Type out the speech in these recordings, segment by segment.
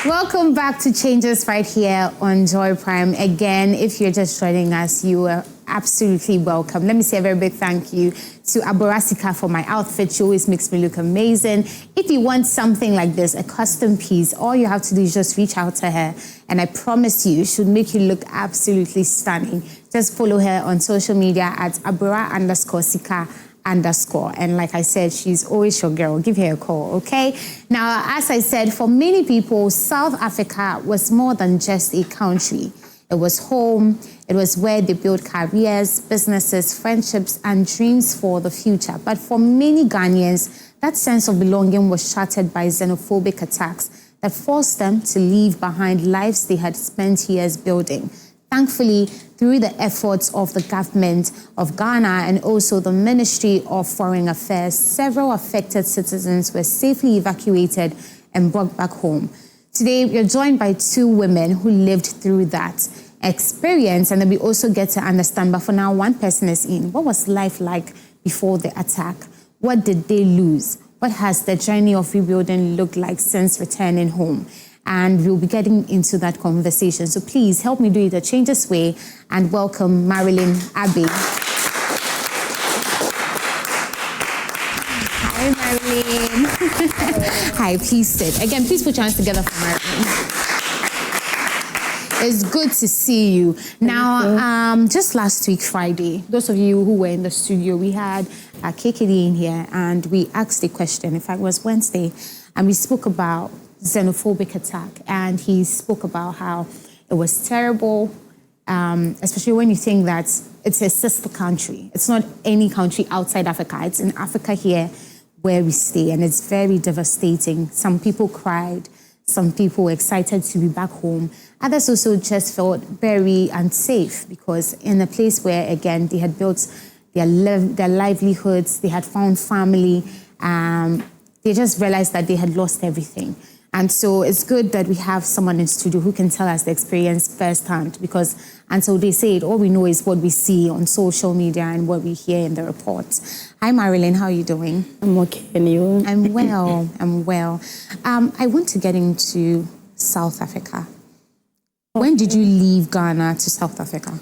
Welcome back to Changes right here on Joy Prime. Again, if you're just joining us, you are absolutely welcome. Let me say a very big thank you to Aborasika for my outfit. She always makes me look amazing. If you want something like this, a custom piece, all you have to do is just reach out to her. And I promise you, she'll make you look absolutely stunning. Just follow her on social media at Abora_Sika_. And like I said, she's always your girl. Give her a call, okay? Now, as I said, for many people, South Africa was more than just a country. It was home. It was where they built careers, businesses, friendships, and dreams for the future. But for many Ghanaians, that sense of belonging was shattered by xenophobic attacks that forced them to leave behind lives they had spent years building. Thankfully, through the efforts of the government of Ghana and also the Ministry of Foreign Affairs, several affected citizens were safely evacuated and brought back home. Today, we're joined by two women who lived through that experience, and then we also get to understand, but for now, one person is in. What was life like before the attack? What did they lose? What has the journey of rebuilding looked like since returning home? And we'll be getting into that conversation. So please help me do it the Changes way and welcome Marilyn Abbey. Hi, Marilyn. Hi, please sit. Again, please put your hands together for Marilyn. It's good to see you. Now, just last week, Friday, those of you who were in the studio, we had KKD in here and we asked a question. In fact, it was Wednesday, and we spoke about xenophobic attack, and he spoke about how it was terrible, especially when you think that it's a sister country. It's not any country outside Africa. It's in Africa here where we stay, and it's very devastating. Some people cried. Some people were excited to be back home. Others also just felt very unsafe because in a place where, again, they had built their livelihoods, they had found family, they just realized that they had lost everything. And so it's good that we have someone in studio who can tell us the experience firsthand, because until they say it, all we know is what we see on social media and what we hear in the reports. Hi, Marilyn, how are you doing? I'm okay, and you? I'm well, I'm well. I want to get into South Africa. Okay. When did you leave Ghana to South Africa?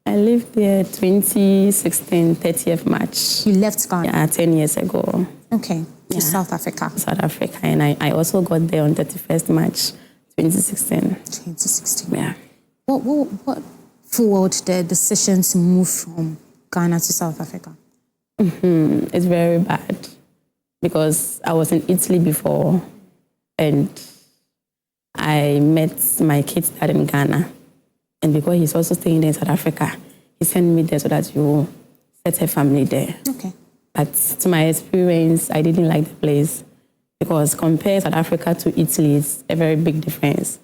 I lived there 2016, 30th March. You left Ghana? Yeah, 10 years ago. Okay. To South Africa. South Africa, and I also got there on 31st March 2016. 2016. Yeah. What fueled the decision to move from Ghana to South Africa? It's very bad because I was in Italy before, and I met my kid's dad in Ghana, and because he's also staying there in South Africa, he sent me there so that you set a family there. Okay. But to my experience, I didn't like the place because compared South Africa to Italy, it's a very big difference.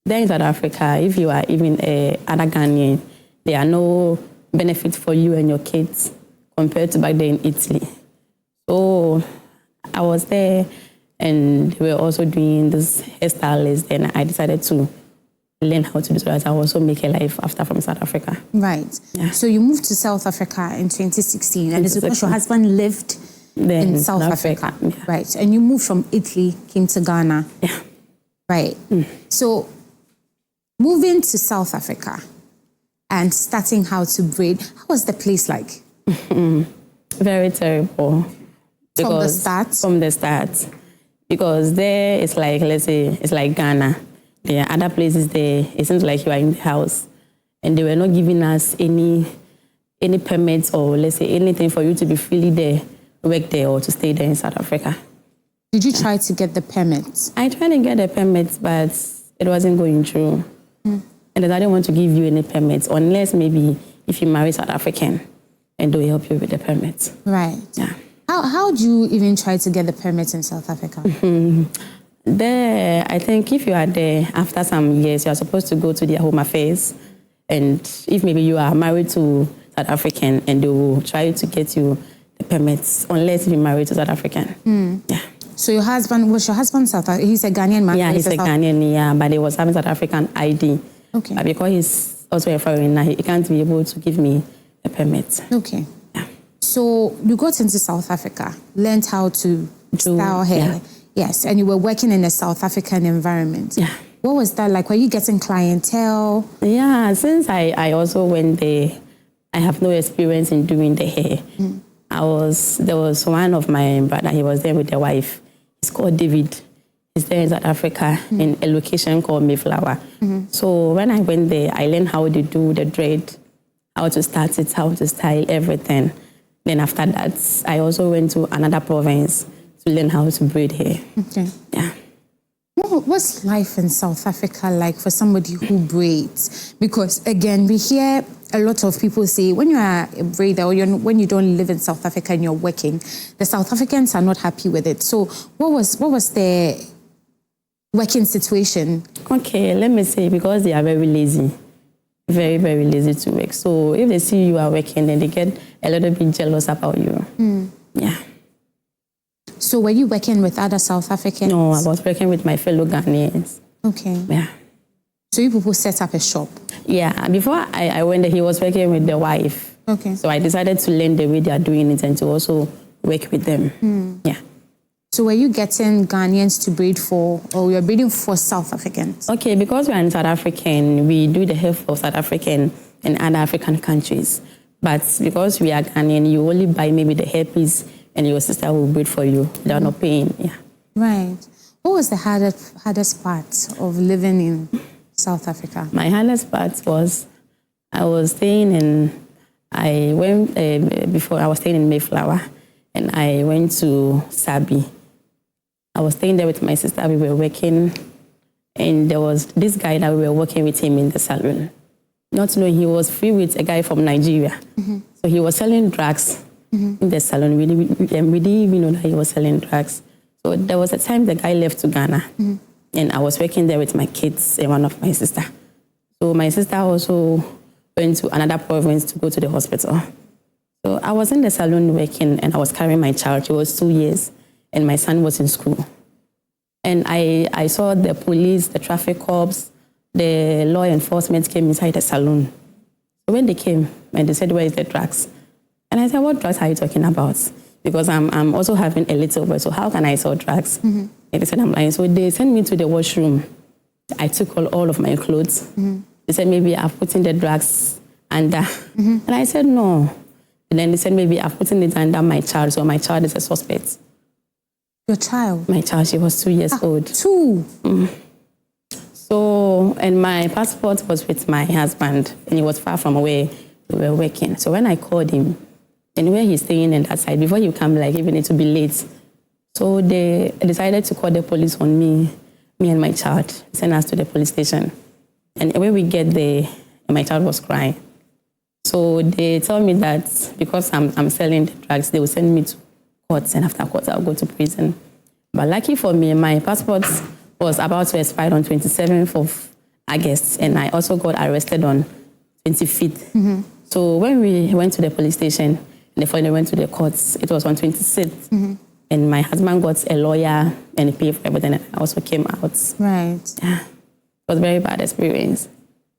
There in South Africa, if you are even other Ghanaian, there are no benefits for you and your kids compared to back there in Italy. So I was there, and they were also doing this hairstylist, and I decided to learn how to do so that I also make a life after from South Africa. Right. Yeah. So you moved to South Africa in 2016, and it's because your husband lived in South Africa. Yeah. Right. And you moved from Italy, came to Ghana. Yeah. Right. So moving to South Africa and starting how to braid, how was the place like? Very terrible. From the start? From the start. Because there it's like, let's say, it's like Ghana. There are other places there, it seems like you are in the house, and they were not giving us any permits or, let's say, anything for you to be freely there, work there, or to stay there in South Africa. Did you try to get the permits? I tried to get the permits, but it wasn't going through. And then I didn't want to give you any permits, unless maybe if you marry South African, and they'll help you with the permits. Right. Yeah. How do you even try to get the permits in South Africa? There, I think if you are there after some years, you are supposed to go to their home affairs. And if maybe you are married to South African, and they will try to get you the permits, unless you're married to South African. Yeah. So was your husband South African? He's a Ghanaian man? Yeah, he's a Ghanaian, yeah, but he was having South African ID. Okay. But because he's also a foreigner, he can't be able to give me a permit. Okay. Yeah. So you got into South Africa, learned how to style hair. Yeah. Yes, and you were working in a South African environment. Yeah. What was that like? Were you getting clientele? Yeah, since I also went there, I have no experience in doing the hair. There was one of my brother, he was there with the wife. He's called David. He's there in South Africa in a location called Mayflower. So when I went there, I learned how to do the dread, how to start it, how to style everything. Then after that, I also went to another province to learn how to braid hair. Okay. Yeah. What's life in South Africa like for somebody who braids? Because again, we hear a lot of people say when you are a braider or when you don't live in South Africa and you're working, the South Africans are not happy with it. So what was the working situation? Okay, let me say, because they are very lazy, very, very lazy to work. So if they see you are working, then they get a little bit jealous about you. Yeah. So were you working with other South Africans? No, I was working with my fellow Ghanaians. Okay. Yeah. So you people set up a shop? Yeah. Before I went there, he was working with the wife. Okay. So I decided to learn the way they are doing it and to also work with them. Yeah. So were you getting Ghanaians to braid for, or you were braiding for South Africans? Okay, because we are in South African, we do the hair for South African and other African countries. But because we are Ghanaian, you only buy maybe the hairpiece and your sister will braid for you. They are not paying. Yeah. Right. What was the hardest part of living in South Africa? My hardest part was I was staying in Mayflower, and I went to Sabi. I was staying there with my sister. We were working, and there was this guy that we were working with him in the salon. Not knowing he was free with a guy from Nigeria. So he was selling drugs in the salon. We didn't even know that he was selling drugs. So there was a time the guy left to Ghana, and I was working there with my kids and one of my sister. So my sister also went to another province to go to the hospital. So I was in the salon working, and I was carrying my child. She was 2 years, and my son was in school. And I saw the police, the traffic cops, the law enforcement came inside the salon. So when they came, and they said, "Where is the drugs?" And I said, "What drugs are you talking about? Because I'm also having a little boy, so how can I sell drugs?" And they said, "I'm lying." So they sent me to the washroom. I took all of my clothes. They said, "Maybe I've put in the drugs under." And I said, "No." And then they said, "Maybe I've put in it under my child, so my child is a suspect." Your child? My child, she was 2 years old. 2? So, and my passport was with my husband, and he was far from where we were working. So when I called him, and where he's staying in that side, before you come, like, even need to be late. So they decided to call the police on me and my child, send us to the police station. And when we get there, my child was crying. So they told me that because I'm selling the drugs, they will send me to court, and after court, I'll go to prison. But lucky for me, my passport was about to expire on 27th of August, and I also got arrested on 25th. So when we went to the police station, and before they went to the courts, it was on 26th. And my husband got a lawyer and he paid for everything, and I also came out. Right. Yeah. It was a very bad experience.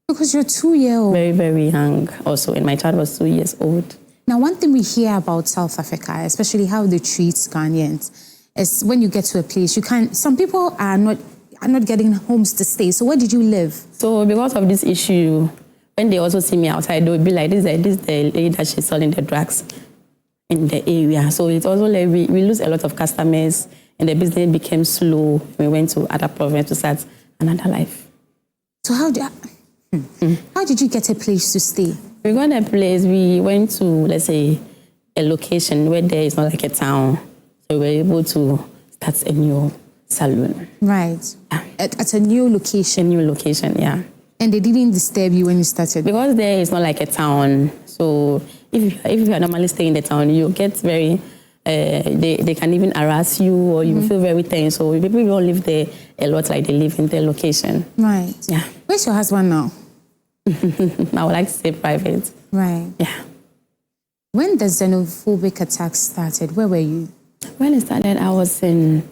Because you're 2-year-old. Very, very young also, and my child was 2 years old. Now, one thing we hear about South Africa, especially how they treat Ghanaians, is when you get to a place, some people are not getting homes to stay. So where did you live? So because of this issue, when they also see me outside, they would be like, this is the lady that she's selling the drugs in the area. So it's also like we lose a lot of customers, and the business became slow. We went to other provinces to start another life. So how did you get a place to stay? We got a place. We went to, let's say, a location where there is not like a town. So we were able to start a new salon. Right. Yeah. At a new location? A new location, yeah. And they didn't disturb you when you started? Because there is not like a town. So if you are normally staying in the town, you get very, they can even harass you, or you feel very tense. So people don't live there a lot like they live in their location. Right. Yeah. Where's your husband now? I would like to say private. Right. Yeah. When the xenophobic attacks started, where were you? When it started, I was in,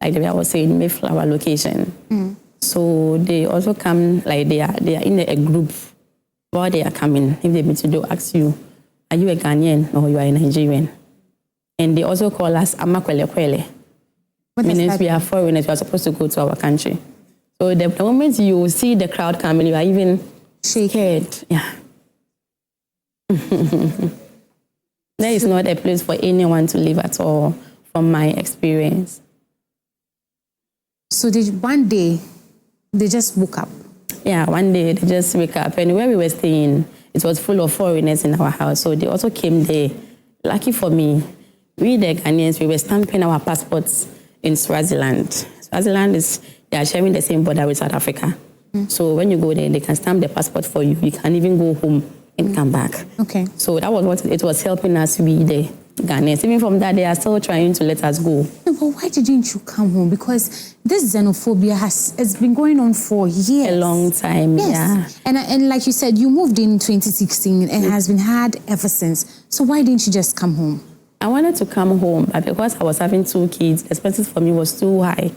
like the way I was saying, Mayflower location. So they also come, like they are in a group. While they are coming, if they meet you, they'll ask you, are you a Ghanaian or you are a Nigerian? And they also call us Amakwele Kwele. Meaning we are foreigners, we are supposed to go to our country. So the moment you see the crowd coming, you are even scared. Yeah. There is not a place for anyone to live at all, from my experience. So one day, they just woke up? Yeah, one day they just wake up. And where we were staying, it was full of foreigners in our house. So they also came there. Lucky for me, we the Ghanaians, we were stamping our passports in Swaziland. Swaziland they are sharing the same border with South Africa. So when you go there, they can stamp the passport for you. You can even go home and come back. Okay. So that was what it was helping us, we the Ghanaians. Even from that, they are still trying to let us go. No, but why didn't you come home? Because this xenophobia has been going on for years. A long time, yes. Yeah. And like you said, you moved in 2016 and has been hard ever since. So why didn't you just come home? I wanted to come home, but because I was having 2 kids, expenses for me was too high.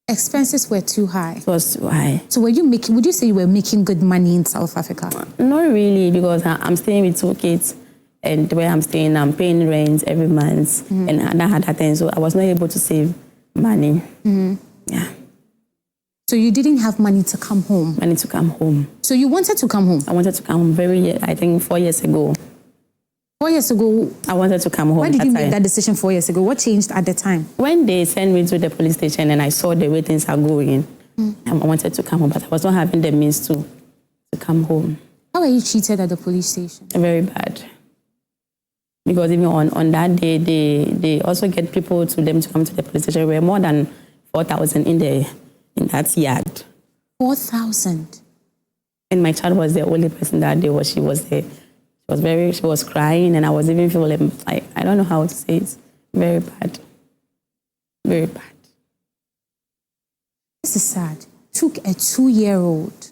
Expenses were too high? It was too high. So would you say you were making good money in South Africa? Not really, because I'm staying with 2 kids. And where I'm staying, I'm paying rent every month. And I had that thing, so I was not able to save money. Yeah. So you didn't have money to come home? Money to come home. So you wanted to come home? I wanted to come home I think 4 years ago. 4 years ago? I wanted to come home. Why did you make that decision 4 years ago? What changed at the time? When they sent me to the police station and I saw the way things are going, I wanted to come home, but I was not having the means to come home. How were you treated at the police station? Very bad. Because even on that day, they also get people to come to the police station. There were more than 4,000 in that yard. 4,000? And my child was the only person that day. She was there. She was crying, and I was even feeling like, I don't know how to say it. Very bad. Very bad. This is sad. Took a 2-year-old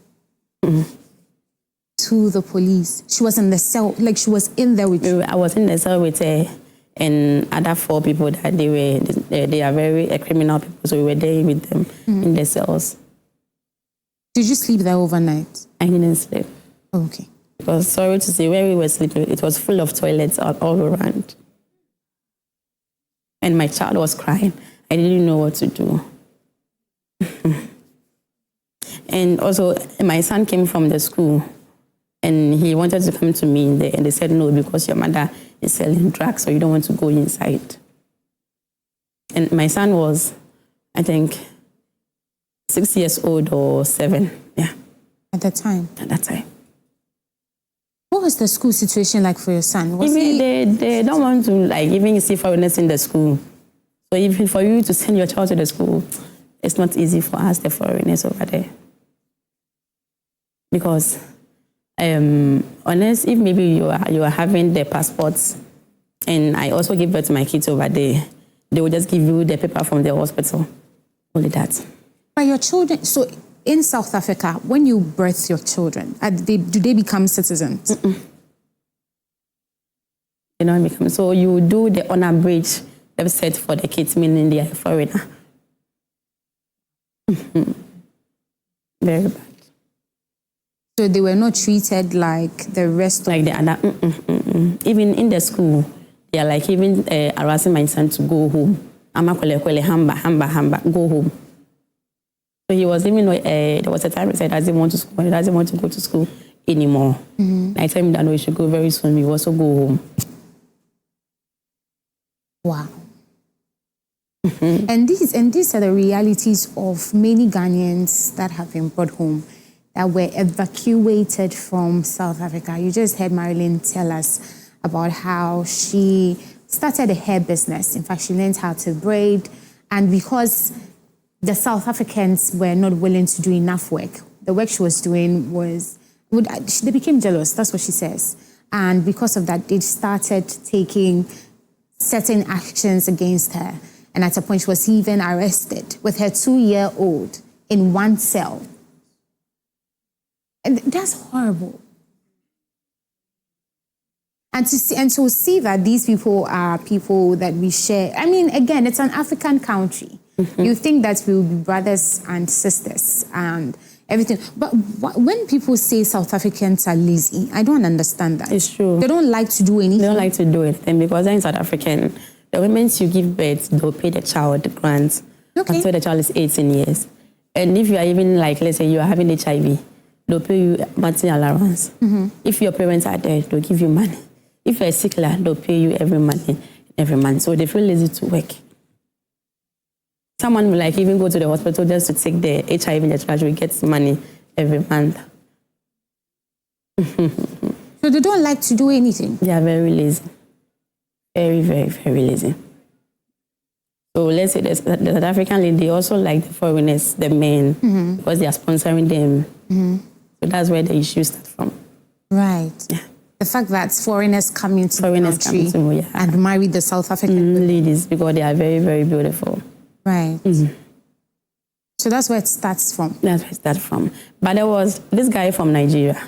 to the police. She was in the cell, like she was in there with you. I was in the cell with her and other 4 people that they are very criminal people, so we were there with them in the cells. Did you sleep there overnight? I didn't sleep. Oh, okay. Because, sorry to say, where we were sleeping, it was full of toilets all around. And my child was crying. I didn't know what to do. And also, my son came from the school, and he wanted to come to me there, and they said, no, because your mother is selling drugs, so you don't want to go inside. And my son was, I think, 6 years old or 7, yeah. At that time? At that time. What was the school situation like for your son? They don't want to even see foreigners in the school. So even for you to send your child to the school, it's not easy for us, the foreigners over there. Because unless if maybe you are having the passports, and I also give birth to my kids over there, they will just give you the paper from the hospital. Only that. But your children, so in South Africa, when you birth your children, do they become citizens? They don't become. So you do the honor bridge website for the kids, meaning they are a foreigner. Very bad. So they were not treated like the rest like the other. Even in the school, they are like even harassing my son to go home. Hamba, go home. So he was even, there was a time he said he doesn't want to go to school anymore. I told him that no, he should go very soon. We also go home. Wow. And these are the realities of many Ghanaians that have been brought home, that were evacuated from South Africa. You just heard Marilyn tell us about how she started a hair business. In fact, she learned how to braid, and because the South Africans were not willing to do enough work, the work she was doing they became jealous, that's what she says. And because of that, they started taking certain actions against her. And at a point, she was even arrested with her 2-year-old in one cell. And that's horrible. And to see that these people are people that we share. I mean, again, it's an African country. You think that we will be brothers and sisters and everything. But when people say South Africans are lazy, I don't understand that. It's true. They don't like to do anything. They don't like to do anything because in South African, The moment you give birth, they'll pay the child the grant until the child is 18 years. And if you are even like, let's say you are having HIV, they'll pay you monthly allowance. If your parents are dead, they'll give you money. If you're a sickler, they'll pay you every month. So they feel lazy to work. Someone will like even go to the hospital just to take the HIV in the trash, will get money every month. So they don't like to do anything? They are very lazy. Very, very, very lazy. So let's say the South African lady, they also like the foreigners, the men, because they are sponsoring them. So that's where the issue starts from. Right. Yeah. The fact that foreigners come into the country and marry the South African ladies, because they are very, very beautiful. Right. So that's where it starts from. That's where it starts from. But there was this guy from Nigeria,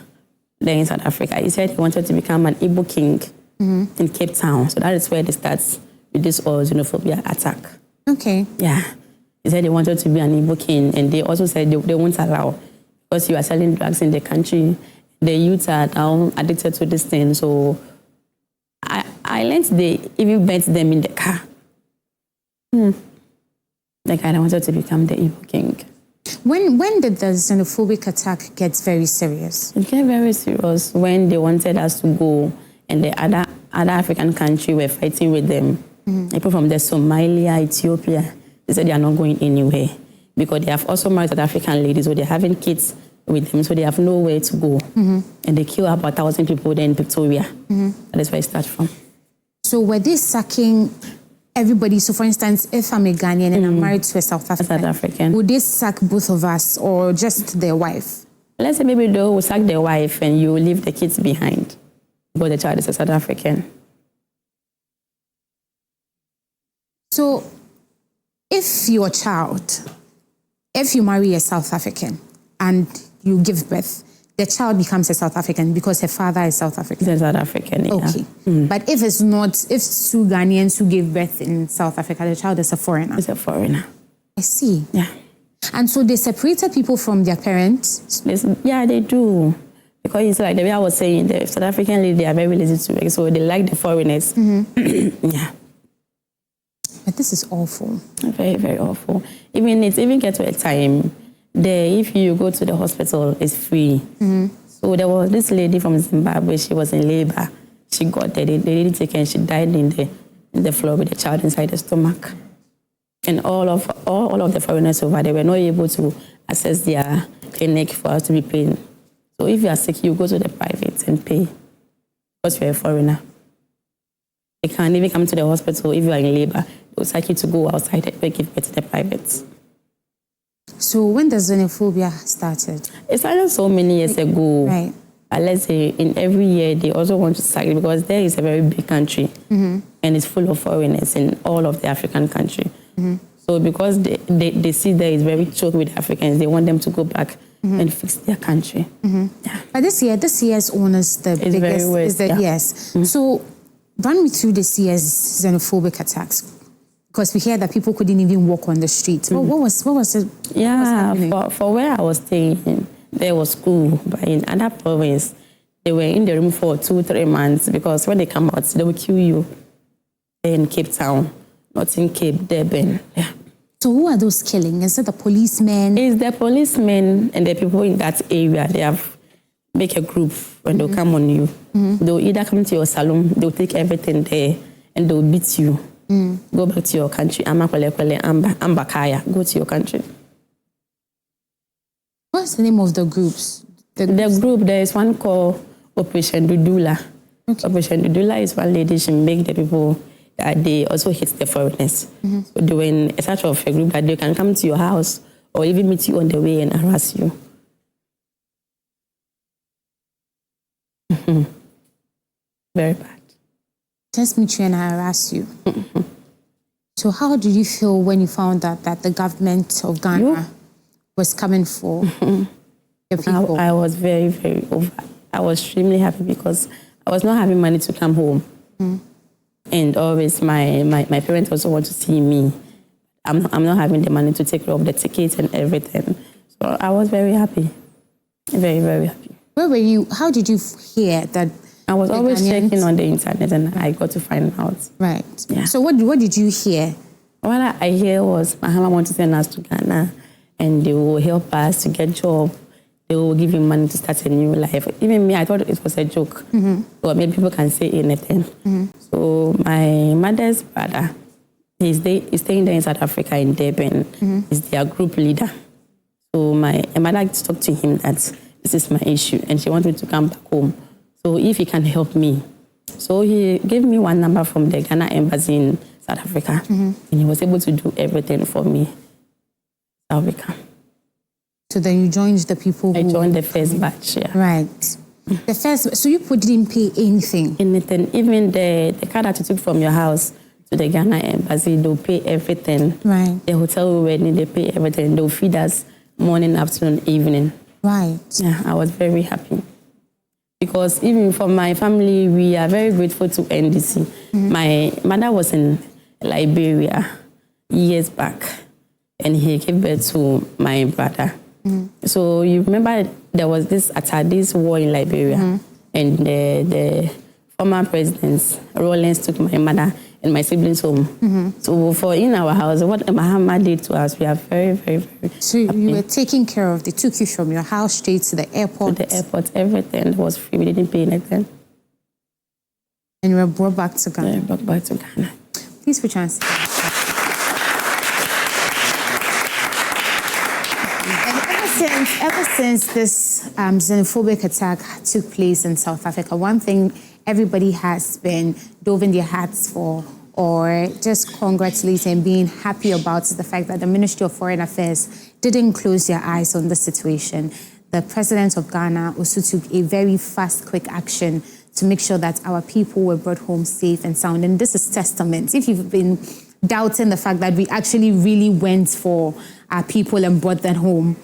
there in South Africa. He said he wanted to become an Igbo king in Cape Town. So that is where it starts with this xenophobia attack. Okay. Yeah. He said he wanted to be an Igbo king, and they also said they won't allow, because you are selling drugs in the country. The youth are now addicted to this thing. So I learned they even burnt them in the car. Like I wanted to become the Igbo king. When did the xenophobic attack get very serious? It got very serious when they wanted us to go, and the other African country were fighting with them. People from the Somalia, Ethiopia, they said they are not going anywhere because they have also married South African ladies, so they're having kids with them, so they have nowhere to go. And they kill about 1,000 people there in Victoria. That is where it starts from. So were they sacking everybody? So for instance, if I'm a Ghanaian and I'm married to a South African, would they sack both of us or just their wife? Let's say maybe they will sack their wife and you leave the kids behind, but the child is a South African. So if your child, if you marry a South African and you give birth, the child becomes a South African because her father is South African. He's South African, yeah. Okay. But if it's not, if two Ghanaians who gave birth in South Africa, the child is a foreigner. It's a foreigner. I see. Yeah. And so they separated people from their parents? Yeah, they do. Because it's like the way I was saying, the South African lady, they are very lazy to work, so they like the foreigners. Yeah. But this is awful. Very, very awful. It even get to a time there, if you go to the hospital, it's free. So there was this lady from Zimbabwe, she was in labor. She got there, they didn't take her, and she died in the floor with the child inside the stomach. And all of the foreigners over there were not able to access their clinic for us to be paid. So if you are sick, you go to the private and pay because you're a foreigner. You can't even come to the hospital if you are in labor. They will ask you to go outside and give birth to the private. So when the xenophobia started? It started so many years ago. Right. But let's say in every year they also want to sack it because there is a very big country and it's full of foreigners in all of the African country. So because they see there is very choked with Africans, they want them to go back and fix their country. Yeah. But this year's honors the it's biggest. Very worse, Yes. So run me through this year's xenophobic attacks. Because we hear that people couldn't even walk on the street. What was it? Yeah, for where I was staying, there was school. But in other province, they were in the room for 2-3 months because when they come out, they will kill you in Cape Town, not in Cape Durban. Yeah. So who are those killing? Is it the policemen? It's the policemen and the people in that area. They have make a group when they'll come on you. They'll either come to your salon, they'll take everything there, and they'll beat you. Go back to your country. Ambakaya. Go to your country. What's the name of the groups? The group, there is one called Operation Dudula. Okay. Operation Dudula is one lady, she make the people that they also hit the foreigners. So they were in a sort of a group that they can come to your house or even meet you on the way and harass you. Very bad. Just meet you and harass you. So how did you feel when you found out that the government of Ghana was coming for your people? I was very, very over. I was extremely happy because I was not having money to come home. And always my parents also want to see me. I'm not having the money to take care of the tickets and everything. So I was very happy. Very, very happy. Where were you? How did you hear that I was The always Ghanaians? checking on the internet, and I got to find out. Right. Yeah. So what did you hear? What I hear was Mahama want to send us to Ghana, and they will help us to get job. They will give you money to start a new life. Even me, I thought it was a joke. Or maybe people can say anything. So my mother's brother, he's staying there in South Africa in Durban. He's their group leader. So my mother talked to him that this is my issue, and she wanted to come back home. So if he can help me. So he gave me one number from the Ghana embassy in South Africa, and he was able to do everything for me. South Africa. So then you joined the people I joined the first batch, yeah. Right. The first, so you didn't pay anything? Anything, even the car that you took from your house to the Ghana embassy, they'll pay everything. Right. The hotel we were in, they pay everything. They'll feed us morning, afternoon, evening. Right. Yeah, I was very happy. Because even for my family, we are very grateful to NDC. My mother was in Liberia years back, and he gave birth to my brother. So you remember there was this war in Liberia, and the former president, Rawlings, took my mother and my siblings home. So for in our house, what Mahama did to us, we are very, very, very So happy. you were taken care of. They took you from your house straight to the airport. To the airport, everything was free. We didn't pay anything. And you were brought back to Ghana. Yeah, brought back to Ghana. Please put your hands together. And ever since this xenophobic attack took place in South Africa, one thing everybody has been doving their hats for or just congratulating and being happy about is the fact that the Ministry of Foreign Affairs didn't close their eyes on the situation. The president of Ghana also took a very fast, quick action to make sure that our people were brought home safe and sound. And this is testament. If you've been doubting the fact that we actually really went for our people and brought them home,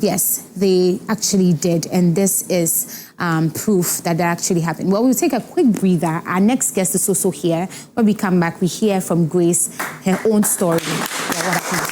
yes, they actually did. And this is proof that that actually happened. Well, we'll take a quick breather. Our next guest is also here. When we come back, we hear from Grace, her own story. Yeah, what happened.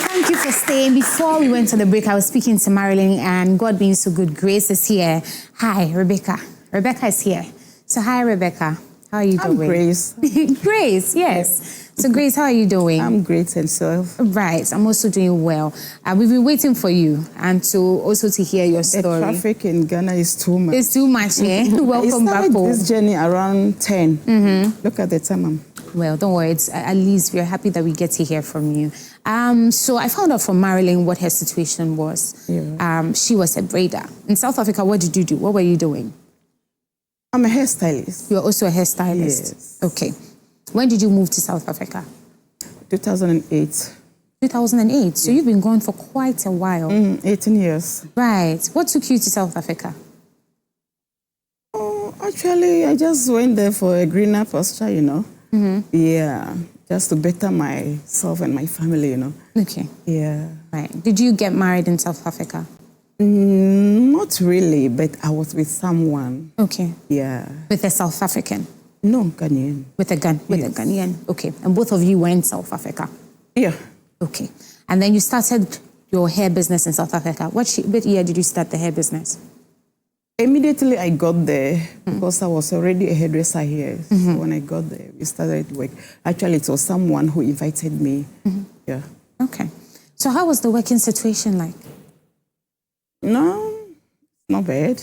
Thank you for staying. Before we went to the break, I was speaking to Marilyn, and God being so good, Grace is here. Hi, Rebecca. Rebecca is here. So hi, Rebecca. How are you doing? I'm Grace. Grace, yes. So Grace, how are you doing? I'm great, and self. Right, I'm also doing well. We've been waiting for you and to hear your story. The traffic in Ghana is too much. It's too much, yeah? Welcome I back started home. this journey around 10. Look at the time. Well, don't worry. It's, at least we're happy that we get to hear from you. So I found out from Marilyn what her situation was. Yeah. She was a braider. In South Africa, what did you do? What were you doing? I'm a hairstylist. You're also a hairstylist? Yes. Okay. When did you move to South Africa? 2008. 2008. So you've been gone for quite a while. 18 years. Right. What took you to South Africa? Oh, actually, I just went there for a greener pasture, you know. Yeah, just to better myself and my family, you know. Okay. Yeah. Right. Did you get married in South Africa? Not really, but I was with someone. Okay. Yeah. With a South African? No, Ghanaian. With a Ghanaian. Okay. And both of you were in South Africa? Yeah. Okay. And then you started your hair business in South Africa. What year did you start the hair business? Immediately I got there because I was already a hairdresser here. So when I got there, we started work. Actually, it was someone who invited me. Yeah. Okay. So how was the working situation like? No, not bad.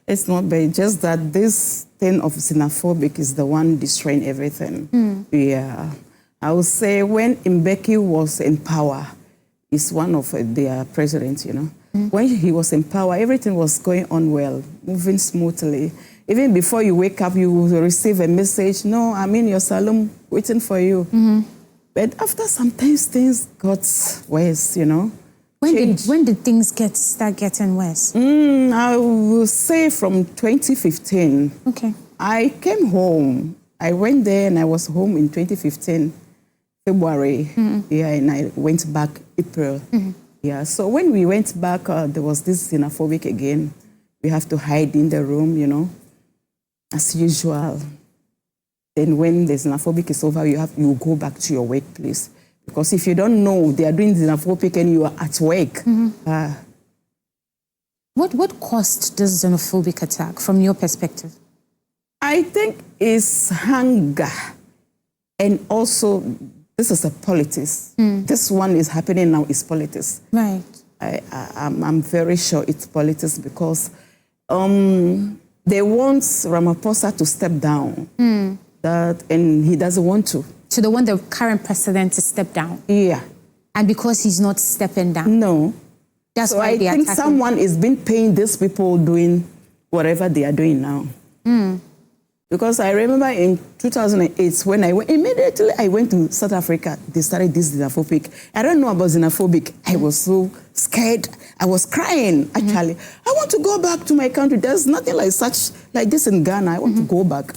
It's not bad. Just that this thing of xenophobic is the one destroying everything. Yeah. I would say when Mbeki was in power, he's one of their presidents, you know. When he was in power, everything was going on well, moving smoothly. Even before you wake up, you will receive a message, no, I'm in your salon waiting for you. But after some time, things got worse, you know. When did things start getting worse? I will say from 2015. Okay. I came home. I went there and I was home in 2015 February. Yeah, and I went back April. Yeah, so when we went back, there was this xenophobic again. We have to hide in the room, you know, as usual. Then when the xenophobic is over, you go back to your workplace. Because if you don't know they are doing xenophobic and you are at work. What caused this xenophobic attack from your perspective? I think it's hunger. And also, this is a politics. This one is happening now is politics. Right. I'm very sure it's politics because they want Ramaphosa to step down. And he doesn't want to. So they want the current president to step down? Yeah. And because he's not stepping down? No. That's so why I think someone is been paying these people doing whatever they are doing now. Because I remember in 2008, when immediately I went to South Africa, they started this xenophobic. I don't know about xenophobic. I was so scared. I was crying, actually. I want to go back to my country. There's nothing like this in Ghana. I want to go back.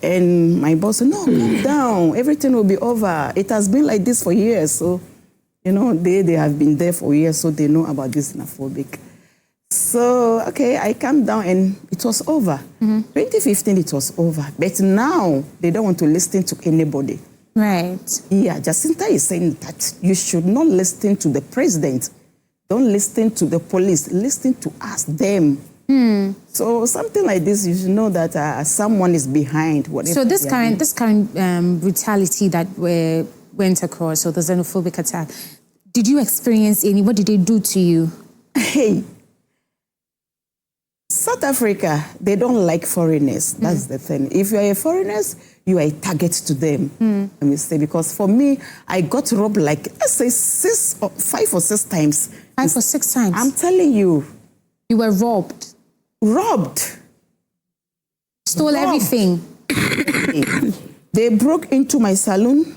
And my boss said, no, calm down. Everything will be over. It has been like this for years. So, you know, they have been there for years, so they know about this xenophobic. So, okay, I calmed down and it was over. 2015, it was over. But now, they don't want to listen to anybody. Right. Yeah, Jacinta is saying that you should not listen to the president. Don't listen to the police. Listen to us, them. So something like this, you should know that someone is behind whatever. So this current brutality that went across, or the xenophobic attack, did you experience any? What did they do to you? Hey, South Africa, they don't like foreigners. That's the thing. If you are a foreigner, you are a target to them. Let me say, because for me, I got robbed like, let's say 5 or 6 times. 5 or 6 times? I'm telling you. You were robbed? Robbed. Stole everything? They broke into my salon.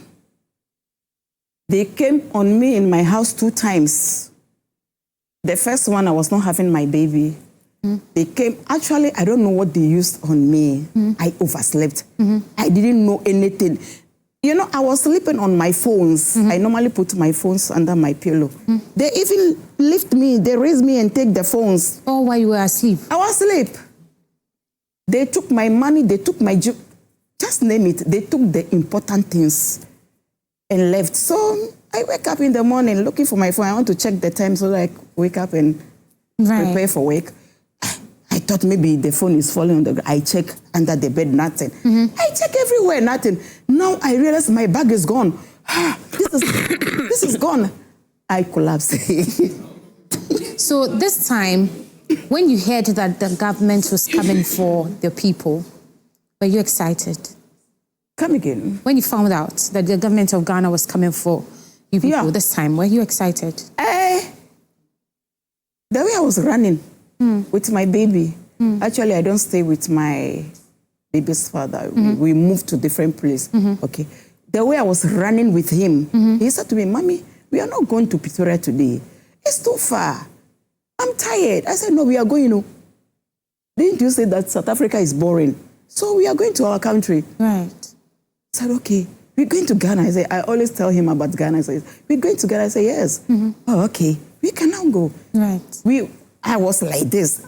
They came on me in my house 2 times. The first one, I was not having my baby. They came, actually, I don't know what they used on me. I overslept. I didn't know anything. You know, I was sleeping on my phones. I normally put my phones under my pillow. They even lift me, they raise me and take the phones. Oh, while you were asleep? I was asleep. They took my money, they took my just name it. They took the important things and left. So I wake up in the morning looking for my phone. I want to check the time so that I wake up and prepare for work. I thought maybe the phone is falling on the ground. I check under the bed, nothing. I check everywhere, nothing. Now I realize my bag is gone. This is gone. I collapsed. So this time, when you heard that the government was coming for the people, were you excited? Come again. When you found out that the government of Ghana was coming for you people this time, were you excited? The way I was running with my baby. Actually, I don't stay with my baby's father. We moved to different place. Okay. The way I was running with him, he said to me, Mommy, we are not going to Pretoria today. It's too far. I'm tired. I said, no, we are going to. Didn't you say that South Africa is boring? So we are going to our country. Right. I said, okay, we're going to Ghana. I always tell him about Ghana. I say, we're going to Ghana. I say, yes. Oh, okay. We can now go. Right. I was like this.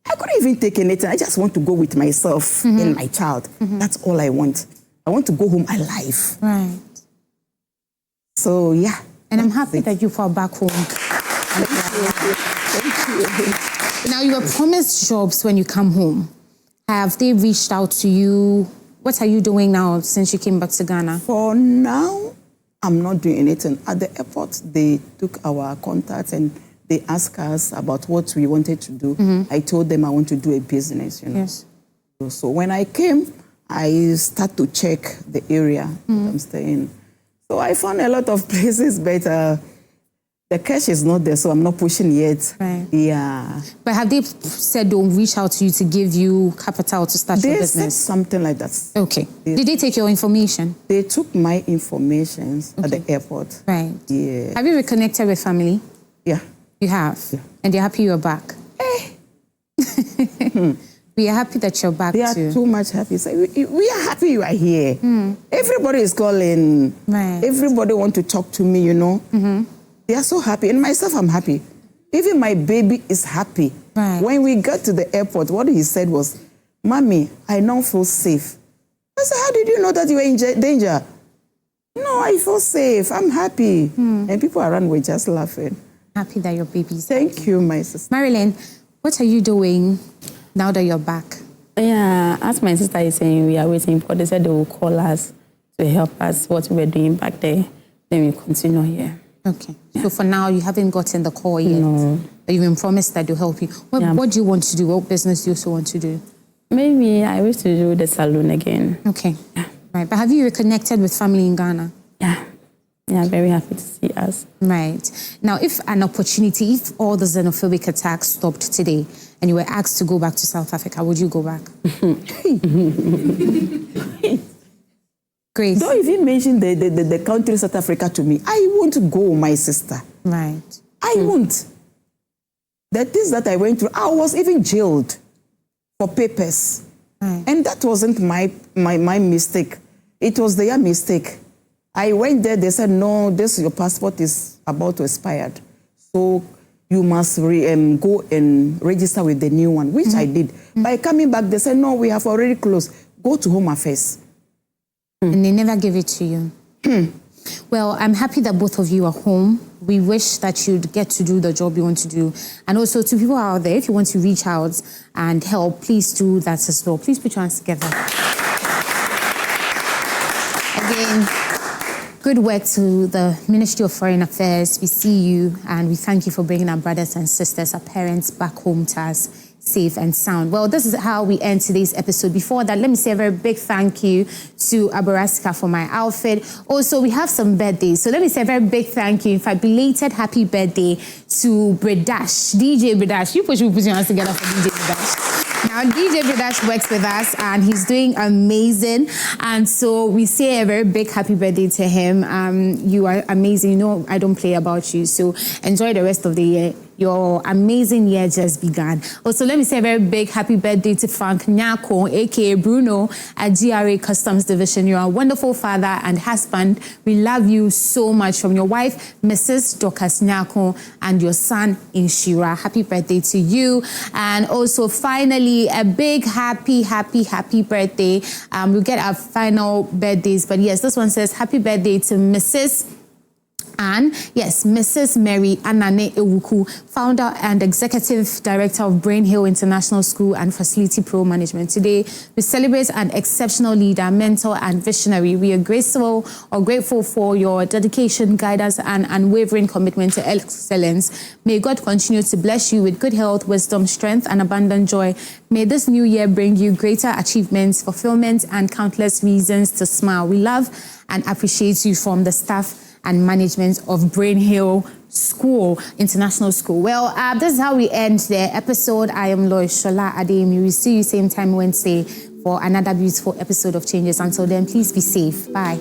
I couldn't even take anything. I just want to go with myself and my child. That's all I want. I want to go home alive. Right. So, yeah. And I'm happy that you fell back home. Thank you. Now, you were promised jobs when you come home. Have they reached out to you? What are you doing now since you came back to Ghana? For now, I'm not doing anything. At the airport, they took our contacts and they asked us about what we wanted to do. I told them I want to do a business, you know. Yes. So when I came, I started to check the area I'm staying. So I found a lot of places, but the cash is not there, so I'm not pushing yet. Right. Yeah. But have they said they'll reach out to you to give you capital to start your business? They said something like that. Okay. Did they take your information? They took my information at the airport. Right. Yeah. Have you reconnected with family? Yeah. You have? Yeah. And they're happy you're back? We are happy that you're back They are too. too much happy. Say, we are happy you are here. Everybody is calling. Right. Everybody want to talk to me, you know. They are so happy. And myself, I'm happy. Even my baby is happy. Right. When we got to the airport, what he said was, Mommy, I now feel safe. I said, how did you know that you were in danger? No, I feel safe. I'm happy. And people around were just laughing. Happy that your baby's Thank you, my sister. Marilyn, what are you doing now that you're back? Yeah, as my sister is saying, we are waiting for. They said they will call us to help us what we were doing back there. Then we continue here. Okay. So for now, you haven't gotten the call yet. No. But you've been promised that they'll help you. What do you want to do? What business do you also want to do? Maybe I wish to do the salon again. Okay. Right. But have you reconnected with family in Ghana? Yeah. Yeah, very happy to see us. Right. Now, if an opportunity, if all the xenophobic attacks stopped today and you were asked to go back to South Africa, would you go back? Grace. Don't even mention the country South Africa to me. I won't go, my sister. Right. I won't. The things that I went through, I was even jailed for papers. Right. And that wasn't my mistake. It was their mistake. I went there, they said, no, your passport is about to expire. So you must go and register with the new one, which I did. By coming back, they said, no, we have already closed. Go to Home Affairs. And they never give it to you. Well, I'm happy that both of you are home. We wish that you'd get to do the job you want to do. And also to people out there, if you want to reach out and help, please do that as well. Please put your hands together. Again, good work to the Ministry of Foreign Affairs. We see you and we thank you for bringing our brothers and sisters, our parents back home to us safe and sound. Well, this is how we end today's episode. Before that, let me say a very big thank you to Aborasika for my outfit. Also, we have some birthdays. So let me say a very big thank you. In fact, belated happy birthday to Bredash, DJ Bredash. You put your hands together for DJ Bredash. Now, DJ Bredash works with us and he's doing amazing. And so we say a very big happy birthday to him. You are amazing. You know, I don't play about you. So enjoy the rest of the year. Your amazing year just began. Also, let me say a very big happy birthday to Frank Nyako, aka Bruno, at GRA Customs Division. You're a wonderful father and husband. We love you so much. From your wife, Mrs. Dorcas Nyako, and your son, Inshira. Happy birthday to you. And also, finally, a big happy birthday. We'll get our final birthdays. But yes, this one says happy birthday to Mrs. And yes, Mrs. Mary Anane Ewuku, founder and executive director of Brain Hill International School and Facility Pro Management. Today, we celebrate an exceptional leader, mentor, and visionary. We are grateful for your dedication, guidance, and unwavering commitment to excellence. May God continue to bless you with good health, wisdom, strength, and abundant joy. May this new year bring you greater achievements, fulfillment, and countless reasons to smile. We love and appreciate you from the staff and management of Brain Hill School, International School. Well, this is how we end the episode. I am Lois Shola Adeyemi. We'll see you same time Wednesday for another beautiful episode of Changes. Until then, please be safe. Bye.